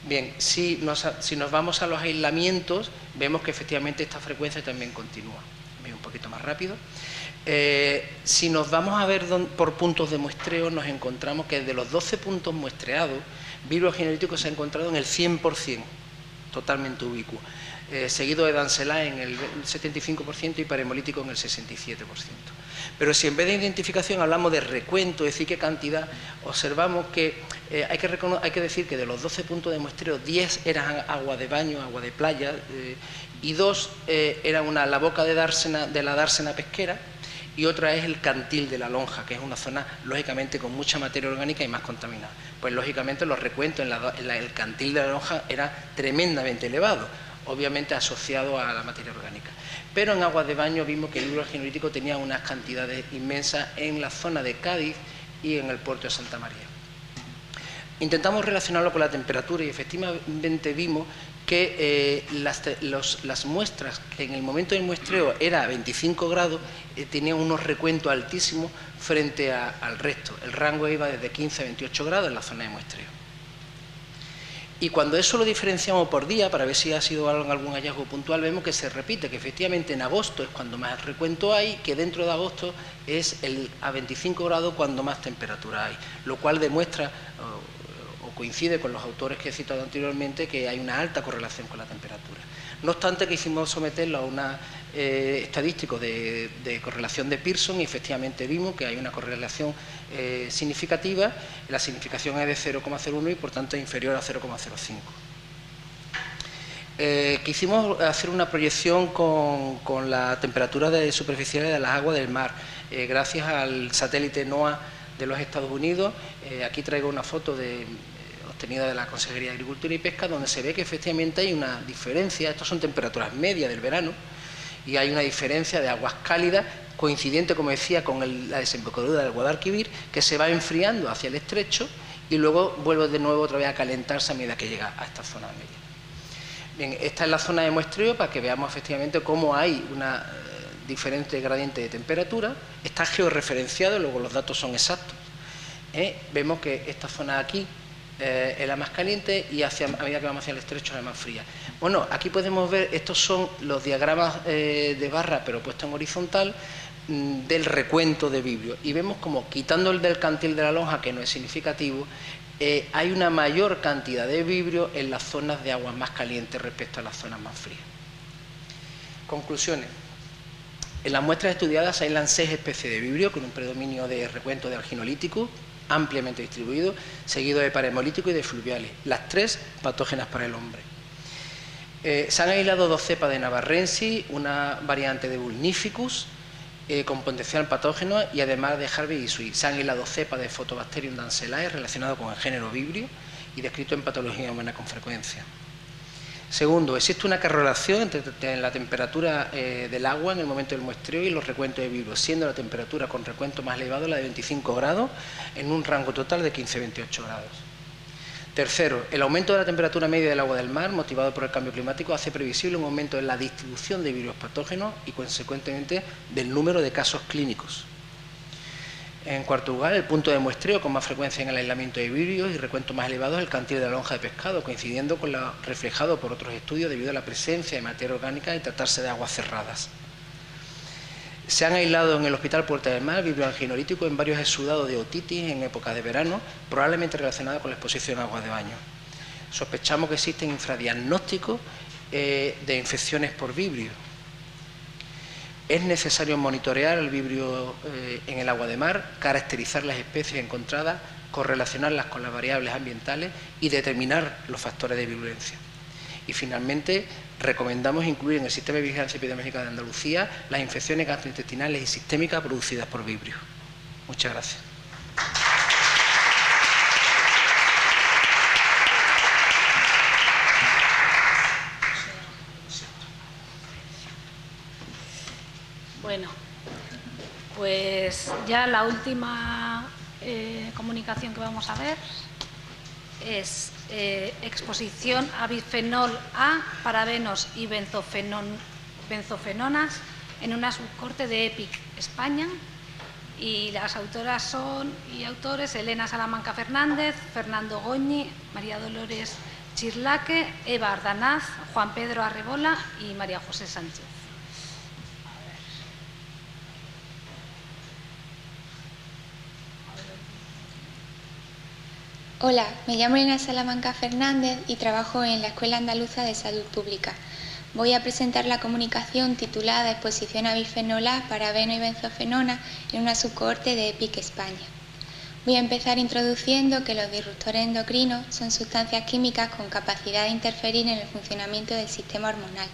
Bien, si nos vamos a los aislamientos, vemos que efectivamente esta frecuencia también continúa. Voy un poquito más rápido. Si nos vamos a ver por puntos de muestreo, nos encontramos que de los 12 puntos muestreados, vibrio alginolítico se ha encontrado en el 100%, totalmente ubicuo, seguido de dancelae en el 75% y parahemolítico en el 67%. Pero si en vez de identificación hablamos de recuento, es decir, qué cantidad, observamos que hay que decir que de los 12 puntos de muestreo, 10 eran agua de baño, agua de playa, y 2 eran la boca de la dársena pesquera, y otra es el cantil de la lonja, que es una zona, lógicamente, con mucha materia orgánica y más contaminada. Pues, lógicamente, los recuentos en el cantil de la lonja eran tremendamente elevados. obviamente asociado a la materia orgánica. Pero en aguas de baño vimos que el vibrio alginolítico tenía unas cantidades inmensas en la zona de Cádiz y en el puerto de Santa María. Intentamos relacionarlo con la temperatura y efectivamente vimos que las muestras que en el momento del muestreo era 25 grados tenían unos recuentos altísimos frente al resto. El rango iba desde 15 a 28 grados en la zona de muestreo. Y cuando eso lo diferenciamos por día, para ver si ha sido algún hallazgo puntual, vemos que se repite, que efectivamente en agosto es cuando más recuento hay, que dentro de agosto es a 25 grados cuando más temperatura hay, lo cual demuestra o coincide con los autores que he citado anteriormente que hay una alta correlación con la temperatura. No obstante, que hicimos someterlo a una estadístico de correlación de Pearson y efectivamente vimos que hay una correlación significativa. La significación es de 0,01 y por tanto es inferior a 0,05. Quisimos hacer una proyección con la temperatura superficial de las aguas del mar gracias al satélite NOAA de los Estados Unidos. Aquí traigo una foto obtenida de la Consejería de Agricultura y Pesca, donde se ve que efectivamente hay una diferencia. Estas son temperaturas medias del verano y hay una diferencia de aguas cálidas coincidente, como decía, con la desembocadura del Guadalquivir, que se va enfriando hacia el estrecho y luego vuelve de nuevo otra vez a calentarse a medida que llega a esta zona media. Bien, esta es la zona de muestreo para que veamos efectivamente cómo hay una diferente gradiente de temperatura. Está georreferenciado, luego los datos son exactos. Vemos que esta zona de aquí es la más caliente y a medida que vamos hacia el estrecho es la más fría. Bueno, aquí podemos ver, estos son los diagramas de barra, pero puesto en horizontal, del recuento de vibrio. Y vemos como, quitando el del cantil de la lonja, que no es significativo, hay una mayor cantidad de vibrio en las zonas de aguas más calientes respecto a las zonas más frías. Conclusiones. En las muestras estudiadas se aislan 6 especies de vibrio con un predominio de recuento de alginolíticos ampliamente distribuido, seguido de parahemolíticos y de fluviales, las 3 patógenas para el hombre. Se han aislado 2 cepas de navarrensis, una variante de vulnificus con potencial patógeno y además de Harvey y Sweet. Se han aislado cepas de Photobacterium dancelae relacionado con el género vibrio y descrito en patología humana con frecuencia. Segundo, existe una correlación entre la temperatura del agua en el momento del muestreo y los recuentos de vibrio, siendo la temperatura con recuento más elevado la de 25 grados en un rango total de 15 a 28 grados. Tercero, el aumento de la temperatura media del agua del mar, motivado por el cambio climático, hace previsible un aumento en la distribución de vibrios patógenos y, consecuentemente, del número de casos clínicos. En cuarto lugar, el punto de muestreo con más frecuencia en el aislamiento de vibrios y recuentos más elevados es el cantil de la lonja de pescado, coincidiendo con lo reflejado por otros estudios debido a la presencia de materia orgánica y tratarse de aguas cerradas. Se han aislado en el Hospital Puerta del Mar vibrio alginolítico en varios exudados de otitis en época de verano, probablemente relacionada con la exposición a aguas de baño. Sospechamos que existen infradiagnósticos de infecciones por vibrio. Es necesario monitorear el vibrio en el agua de mar, caracterizar las especies encontradas, correlacionarlas con las variables ambientales y determinar los factores de virulencia. Y finalmente, recomendamos incluir en el sistema de vigilancia epidemiológica de Andalucía las infecciones gastrointestinales y sistémicas producidas por vibrio. Muchas gracias. Bueno, pues ya la última comunicación que vamos a ver es exposición a bifenol A, parabenos y benzofenonas en una subcorte de EPIC España, y las autoras son y autores Elena Salamanca Fernández, Fernando Goñi, María Dolores Chirlaque, Eva Ardanaz, Juan Pedro Arrebola y María José Sánchez. Hola, me llamo Elena Salamanca Fernández y trabajo en la Escuela Andaluza de Salud Pública. Voy a presentar la comunicación titulada Exposición a bifenol A, parabeno y benzofenona en una subcohorte de EPIC España. Voy a empezar introduciendo que los disruptores endocrinos son sustancias químicas con capacidad de interferir en el funcionamiento del sistema hormonal.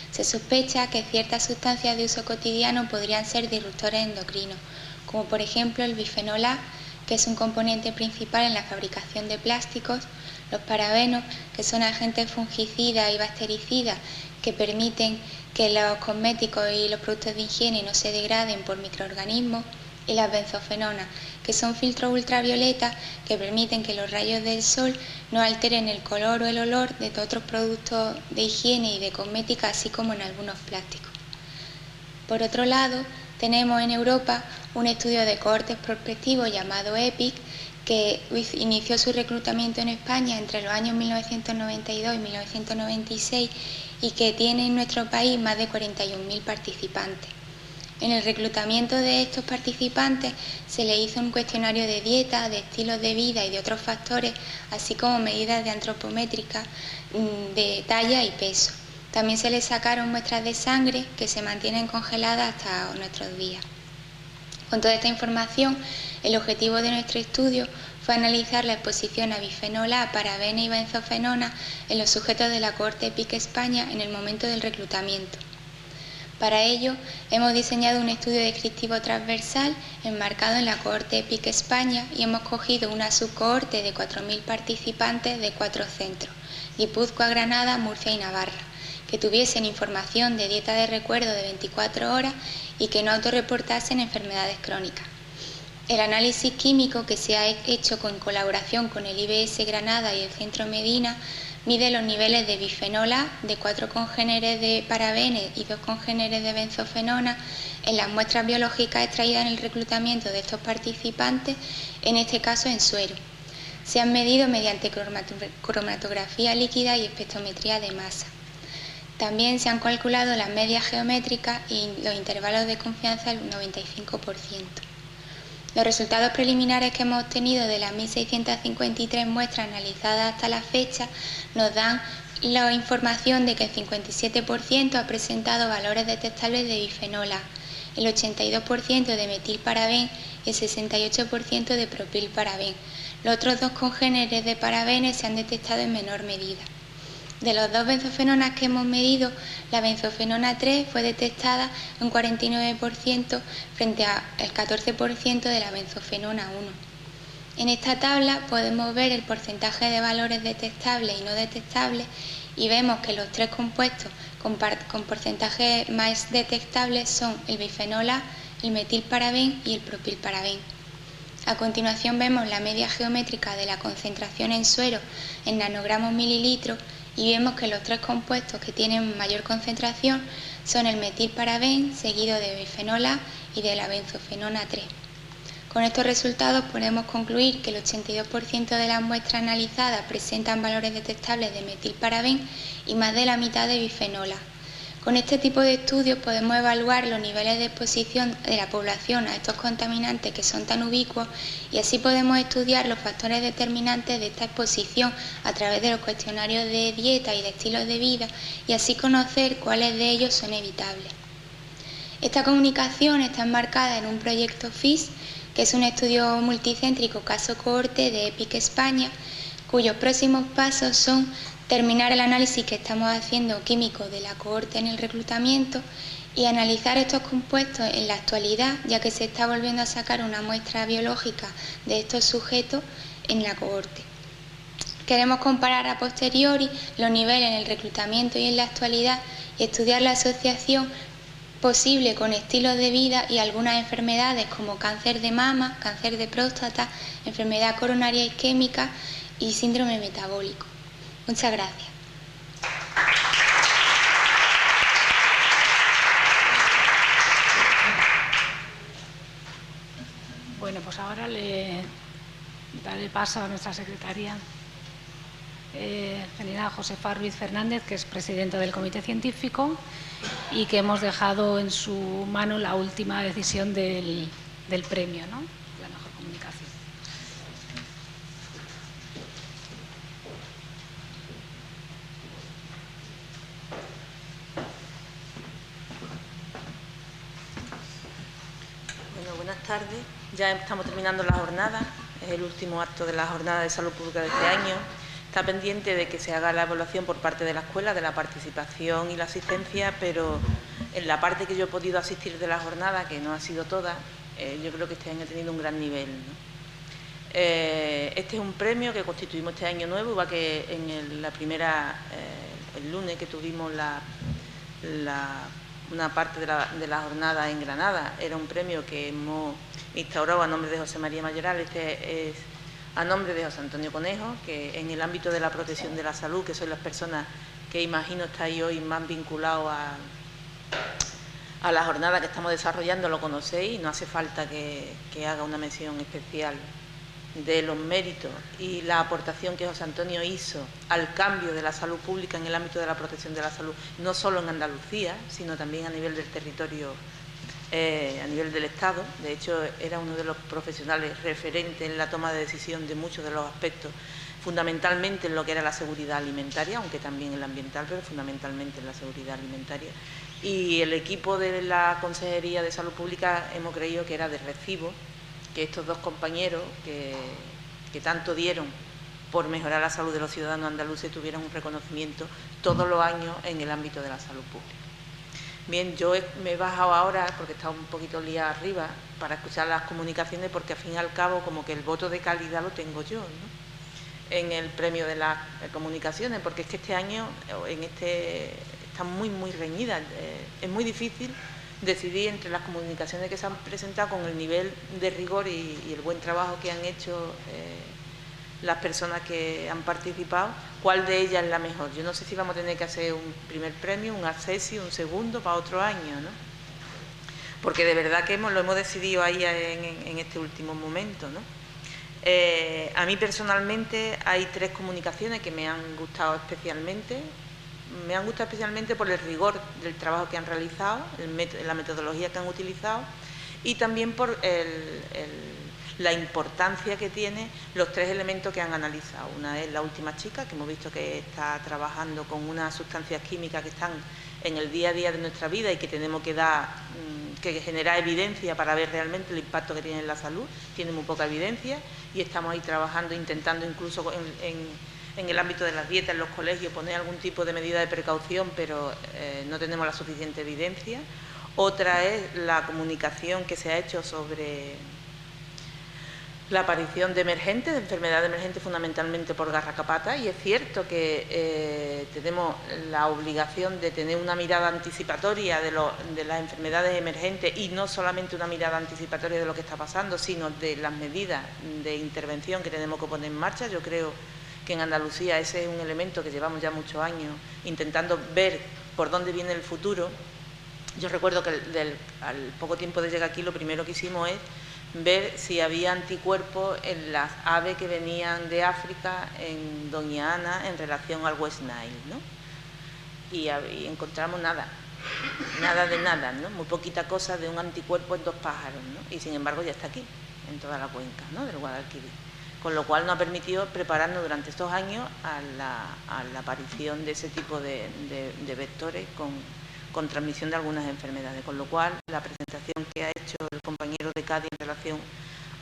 Se sospecha que ciertas sustancias de uso cotidiano podrían ser disruptores endocrinos, como por ejemplo el bifenol A, que es un componente principal en la fabricación de plásticos, Los parabenos, que son agentes fungicidas y bactericidas que permiten que los cosméticos y los productos de higiene no se degraden por microorganismos, y las benzofenonas, que son filtros ultravioletas que permiten que los rayos del sol no alteren el color o el olor de otros productos de higiene y de cosmética, así como en algunos plásticos. Por otro lado, tenemos en Europa un estudio de cohortes prospectivos llamado EPIC, que inició su reclutamiento en España entre los años 1992 y 1996 y que tiene en nuestro país más de 41.000 participantes. En el reclutamiento de estos participantes se les hizo un cuestionario de dieta, de estilos de vida y de otros factores, así como medidas de antropométricas de talla y peso. También se les sacaron muestras de sangre que se mantienen congeladas hasta nuestros días. Con toda esta información, el objetivo de nuestro estudio fue analizar la exposición a bifenol A, parabenos y benzofenonas en los sujetos de la cohorte EPIC España en el momento del reclutamiento. Para ello, hemos diseñado un estudio descriptivo transversal enmarcado en la cohorte EPIC España y hemos cogido una subcohorte de 4.000 participantes de 4 centros, Guipúzcoa, Granada, Murcia y Navarra, que tuviesen información de dieta de recuerdo de 24 horas y que no autorreportasen enfermedades crónicas. El análisis químico, que se ha hecho en colaboración con el IBS Granada y el Centro Medina, mide los niveles de bifenol A de 4 congéneres de parabenes y 2 congéneres de benzofenonas en las muestras biológicas extraídas en el reclutamiento de estos participantes, en este caso en suero. Se han medido mediante cromatografía líquida y espectrometría de masa. También se han calculado las medias geométricas y los intervalos de confianza al 95%. Los resultados preliminares que hemos obtenido de las 1.653 muestras analizadas hasta la fecha nos dan la información de que el 57% ha presentado valores detectables de bifenol A, el 82% de metilparaben y el 68% de propilparaben. Los otros 2 congéneres de parabenes se han detectado en menor medida. De los 2 benzofenonas que hemos medido, la benzofenona 3 fue detectada un 49% frente al 14% de la benzofenona 1. En esta tabla podemos ver el porcentaje de valores detectables y no detectables y vemos que los 3 compuestos con porcentajes más detectables son el bifenol A, el metilparaben y el propilparaben. A continuación vemos la media geométrica de la concentración en suero en nanogramos mililitros y vemos que los 3 compuestos que tienen mayor concentración son el metilparaben, seguido de bifenol A y de la benzofenona 3. Con estos resultados podemos concluir que el 82% de las muestras analizadas presentan valores detectables de metilparaben y más de la mitad de bifenol A. Con este tipo de estudios podemos evaluar los niveles de exposición de la población a estos contaminantes que son tan ubicuos y así podemos estudiar los factores determinantes de esta exposición a través de los cuestionarios de dieta y de estilos de vida y así conocer cuáles de ellos son evitables. Esta comunicación está enmarcada en un proyecto FIS, que es un estudio multicéntrico caso-cohorte de EPIC España, cuyos próximos pasos son terminar el análisis que estamos haciendo químico de la cohorte en el reclutamiento y analizar estos compuestos en la actualidad, ya que se está volviendo a sacar una muestra biológica de estos sujetos en la cohorte. Queremos comparar a posteriori los niveles en el reclutamiento y en la actualidad y estudiar la asociación posible con estilos de vida y algunas enfermedades como cáncer de mama, cáncer de próstata, enfermedad coronaria isquémica y síndrome metabólico. Muchas gracias. Bueno, pues ahora le daré paso a nuestra secretaria general Josefa Ruiz Fernández, que es presidenta del Comité Científico y que hemos dejado en su mano la última decisión del premio, ¿no? La mejor comunicación. Bueno, buenas tardes. Ya estamos terminando la jornada. Es el último acto de la Jornada de Salud Pública de este año. Está pendiente de que se haga la evaluación por parte de la escuela, de la participación y la asistencia, pero en la parte que yo he podido asistir de la jornada, que no ha sido toda, yo creo que este año ha tenido un gran nivel, ¿no? Este es un premio que constituimos este año nuevo, igual que en el lunes que tuvimos una parte de la jornada en Granada. Era un premio que hemos instaurado a nombre de José María Mayoral. Este es a nombre de José Antonio Conejo, que en el ámbito de la protección de la salud, que son las personas que imagino estáis hoy más vinculados a la jornada que estamos desarrollando, lo conocéis, y no hace falta que haga una mención especial de los méritos y la aportación que José Antonio hizo al cambio de la salud pública en el ámbito de la protección de la salud, no solo en Andalucía, sino también a nivel del territorio, a nivel del Estado. De hecho, era uno de los profesionales referentes en la toma de decisión de muchos de los aspectos, fundamentalmente en lo que era la seguridad alimentaria, aunque también en la ambiental, pero fundamentalmente en la seguridad alimentaria. Y el equipo de la Consejería de Salud Pública hemos creído que era de recibo que estos dos compañeros que tanto dieron por mejorar la salud de los ciudadanos andaluces tuvieran un reconocimiento todos los años en el ámbito de la salud pública. Bien, yo me he bajado ahora, porque estaba un poquito liada arriba, para escuchar las comunicaciones, porque al fin y al cabo como que el voto de calidad lo tengo yo, ¿no?, en el premio de las comunicaciones, porque es que este año están muy reñidas. Es muy difícil decidir entre las comunicaciones que se han presentado con el nivel de rigor y el buen trabajo que han hecho las personas que han participado, cuál de ellas es la mejor. Yo no sé si vamos a tener que hacer un primer premio, un accesio, un segundo para otro año, ¿no? Porque de verdad que lo hemos decidido ahí en este último momento, ¿no? A mí personalmente hay 3 comunicaciones que me han gustado especialmente. Me han gustado especialmente por el rigor del trabajo que han realizado, la metodología que han utilizado, y también por la importancia que tiene los 3 elementos que han analizado. Una es la última chica, que hemos visto que está trabajando con unas sustancias químicas que están en el día a día de nuestra vida y que tenemos que generar evidencia para ver realmente el impacto que tiene en la salud. Tiene muy poca evidencia y estamos ahí trabajando, intentando incluso en el ámbito de las dietas en los colegios poner algún tipo de medida de precaución, pero no tenemos la suficiente evidencia. Otra es la comunicación que se ha hecho sobre la aparición de emergentes, de enfermedades emergentes fundamentalmente por garrapata, y es cierto que tenemos la obligación de tener una mirada anticipatoria de las enfermedades emergentes, y no solamente una mirada anticipatoria de lo que está pasando, sino de las medidas de intervención que tenemos que poner en marcha. Yo creo que en Andalucía ese es un elemento que llevamos ya muchos años intentando ver por dónde viene el futuro. Yo recuerdo que al poco tiempo de llegar aquí lo primero que hicimos es ver si había anticuerpos en las aves que venían de África en Doña Ana en relación al West Nile, ¿no? Y encontramos nada de nada, ¿no? Muy poquita cosa de un anticuerpo en 2 pájaros, ¿no? Y sin embargo ya está aquí, en toda la cuenca, ¿no?, del Guadalquivir. Con lo cual nos ha permitido prepararnos durante estos años a la aparición de ese tipo de vectores con transmisión de algunas enfermedades. Con lo cual, la presentación que ha hecho el compañero de Cádiz en relación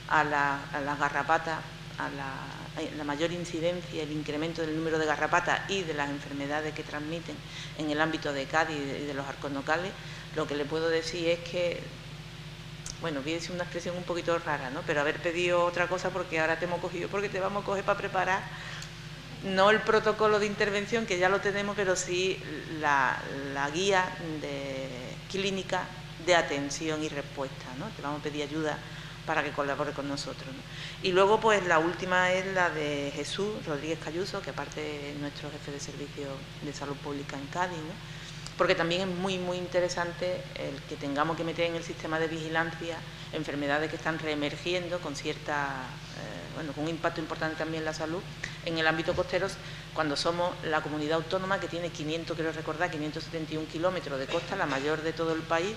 a las garrapatas, a la mayor incidencia, el incremento del número de garrapatas y de las enfermedades que transmiten en el ámbito de Cádiz y de los arconocales, lo que le puedo decir es que, bueno, voy a decir una expresión un poquito rara, ¿no?, pero haber pedido otra cosa porque ahora te hemos cogido, porque te vamos a coger para preparar, no el protocolo de intervención, que ya lo tenemos, pero sí la guía clínica de atención y respuesta, ¿no? Te vamos a pedir ayuda para que colabore con nosotros, ¿no? Y luego, pues la última es la de Jesús Rodríguez Cayuso, que aparte es nuestro jefe de servicio de salud pública en Cádiz, ¿no?, porque también es muy interesante el que tengamos que meter en el sistema de vigilancia enfermedades que están reemergiendo con con un impacto importante también en la salud en el ámbito costero, cuando somos la comunidad autónoma que tiene 571 kilómetros de costa, la mayor de todo el país,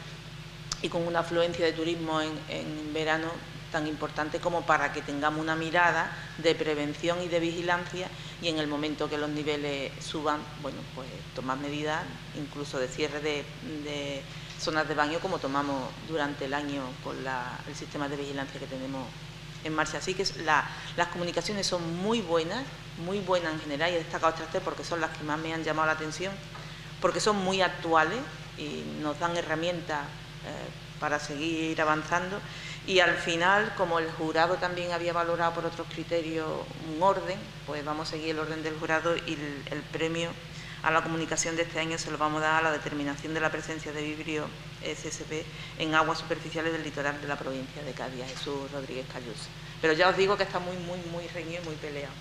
y con una afluencia de turismo en verano tan importante como para que tengamos una mirada de prevención y de vigilancia, y en el momento que los niveles suban, bueno, pues tomar medidas incluso de cierre de zonas de baño, como tomamos durante el año con el sistema de vigilancia que tenemos en marcha. Así que las comunicaciones son muy buenas en general, y he destacado estas 3 porque son las que más me han llamado la atención, porque son muy actuales y nos dan herramientas para seguir avanzando. Y al final, como el jurado también había valorado por otros criterios un orden, pues vamos a seguir el orden del jurado y el premio a la comunicación de este año se lo vamos a dar a la determinación de la presencia de vibrio SSP en aguas superficiales del litoral de la provincia de Cádiz, Jesús Rodríguez Cayusa. Pero ya os digo que está muy reñido y muy peleado.